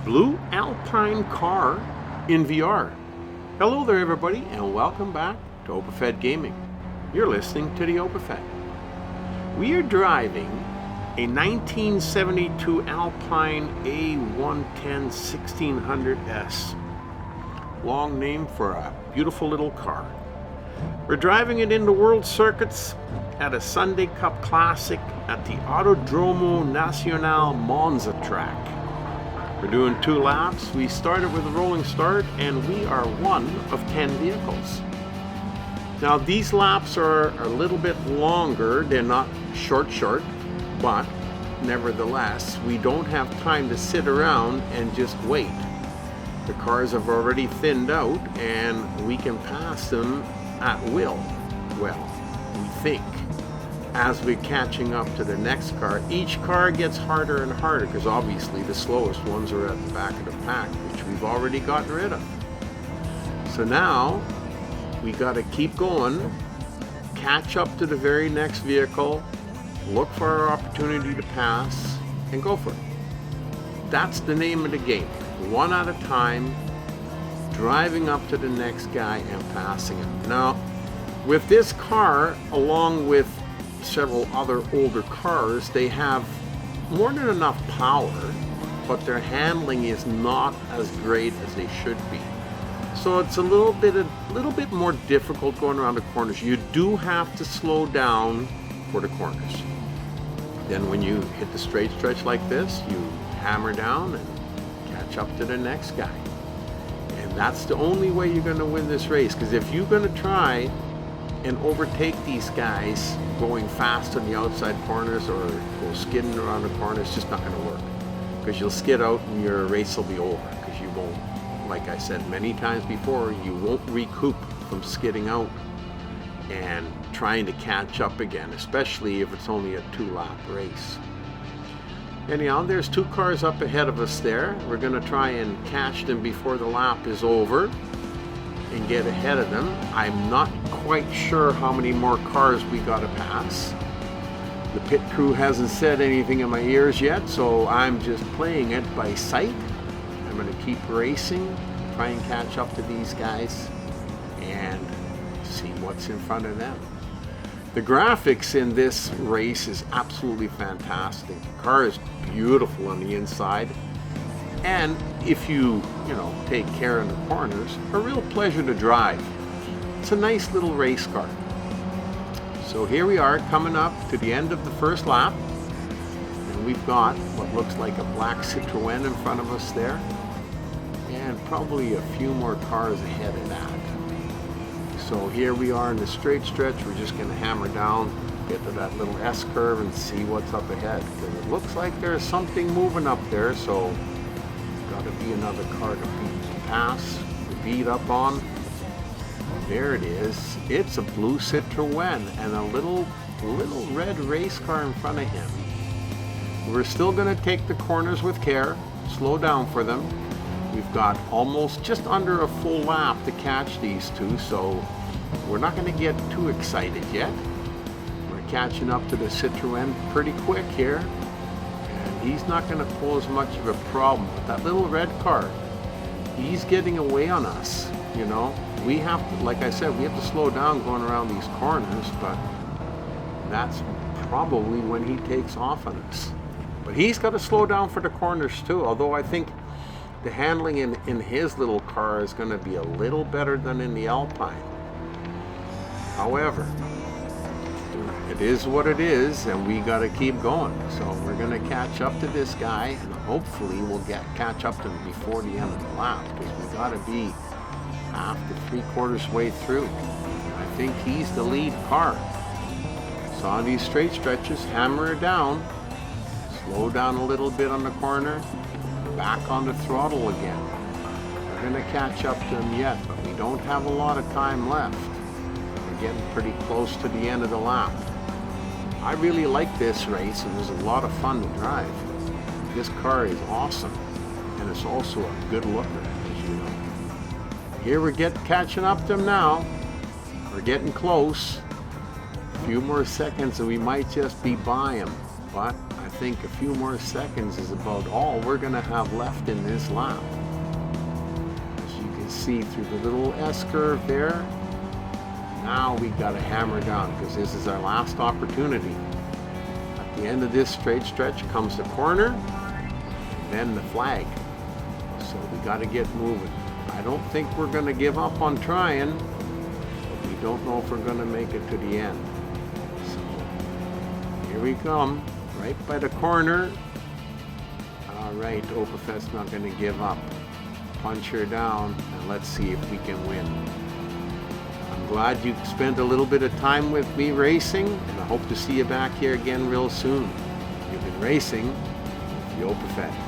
Blue Alpine car in VR. Hello there everybody and welcome back to OpenFed Gaming. You're listening to the OpenFed. We are driving a 1972 Alpine A110 1600S. Long name for a beautiful little car. We're driving it into world circuits at a Sunday Cup Classic at the Autodromo Nazionale Monza track. We're doing 2 laps. We started with a rolling start and we are one of 10 vehicles. Now these laps are a little bit longer. They're not short, but nevertheless, we don't have time to sit around and just wait. The cars have already thinned out and we can pass them at will. Well, we think. As we're catching up to the next car, each car gets harder and harder because obviously the slowest ones are at the back of the pack, which we've already gotten rid of. So now we got to keep going, catch up to the very next vehicle, look for our opportunity to pass, and go for it. That's the name of the game. One at a time, driving up to the next guy and passing him. Now, with this car, along with several other older cars, they have more than enough power, but their handling is not as great as they should be. So it's a little bit more difficult going around the corners. You do have to slow down for the corners. Then when you hit the straight stretch like this, you hammer down and catch up to the next guy. And that's the only way you're going to win this race, because if you're going to try and overtake these guys going fast on the outside corners or go skidding around the corners, it's just not going to work, because you'll skid out and your race will be over, because you won't, like I said many times before, you won't recoup from skidding out and trying to catch up again, especially if it's only a 2-lap race. Anyhow, there's 2 cars up ahead of us there. We're going to try and catch them before the lap is over and get ahead of them. I'm not quite sure how many more cars we got to pass. The pit crew hasn't said anything in my ears yet, so I'm just playing it by sight. I'm going to keep racing, try and catch up to these guys and see what's in front of them. The graphics in this race is absolutely fantastic. The car is beautiful on the inside, and if you take care in the corners, a real pleasure to drive. It's a nice little race car. So here we are coming up to the end of the first lap, and we've got what looks like a black Citroën in front of us there, and probably a few more cars ahead of that. So here we are in the straight stretch. We're just going to hammer down, get to that little S curve and see what's up ahead, because it looks like there's something moving up there, so got to be another car to pass, to beat up on. There it is. It's a blue Citroën and a little red race car in front of him. We're still going to take the corners with care, slow down for them. We've got almost just under a full lap to catch these 2, so we're not going to get too excited yet. We're catching up to the Citroën pretty quick here, and he's not going to pose much of a problem. But that little red car, he's getting away on us. We have to, like I said, we have to slow down going around these corners, but that's probably when he takes off on us. But he's got to slow down for the corners too, although I think the handling in his little car is going to be a little better than in the Alpine. However, it is what it is, and we got to keep going. So we're going to catch up to this guy, and hopefully we'll catch up to him before the end of the lap, because we got to be half to 3/4 way through. I think he's the lead car. So on these straight stretches, hammer it down, slow down a little bit on the corner, back on the throttle again. We're going to catch up to him yet, but we don't have a lot of time left. We're getting pretty close to the end of the lap. I really like this race, and it was a lot of fun to drive. This car is awesome, and it's also a good looker, as you know. Here we're catching up to him now. We're getting close. A few more seconds and we might just be by him, but I think a few more seconds is about all we're going to have left in this lap. As you can see through the little S-curve there, now we got to hammer down because this is our last opportunity. At the end of this straight stretch comes the corner, and then the flag. So we got to get moving. I don't think we're going to give up on trying, but we don't know if we're going to make it to the end. So here we come, right by the corner. All right, Opafet's not going to give up. Punch her down, and let's see if we can win. I'm glad you spent a little bit of time with me racing, and I hope to see you back here again real soon. You've been racing with the Opafet.